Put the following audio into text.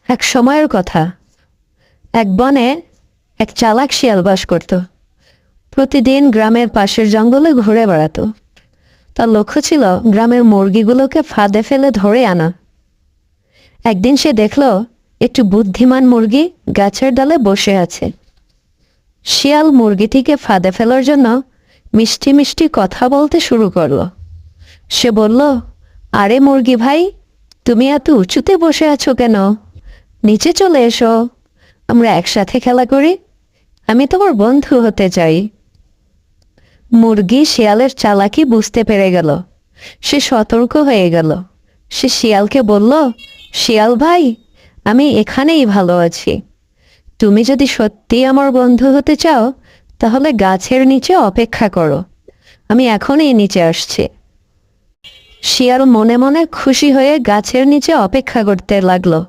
এক সময়ের কথা, এক বনে এক চালাক শিয়াল বাস করত। প্রতিদিন গ্রামের পাশের জঙ্গলে ঘুরে বেড়াতো। তার লক্ষ্য ছিল গ্রামের মুরগিগুলোকে ফাঁদে ফেলে ধরে আনা। একদিন সে দেখল একটু বুদ্ধিমান মুরগি গাছের ডালে বসে আছে। শিয়াল মুরগিটিকে ফাঁদে ফেলার জন্য মিষ্টি মিষ্টি কথা বলতে শুরু করলো। সে বলল, আরে মুরগি ভাই, তুমি এত উঁচুতে বসে আছো কেন? নিচে চলে এসো, আমরা একসাথে খেলা করি। আমি তোমার বন্ধু হতে চাই। মুরগি শিয়ালের চালাকি বুঝতে পেরে গেল। সে সতর্ক হয়ে গেল। সে শিয়ালকে বলল, শিয়াল ভাই, আমি এখানেই ভালো আছি। তুমি যদি সত্যি আমার বন্ধু হতে চাও তাহলে গাছের নিচে অপেক্ষা করো, আমি এখনই নিচে আসছি। শিয়াল মনে মনে খুশি হয়ে গাছের নিচে অপেক্ষা করতে লাগলো।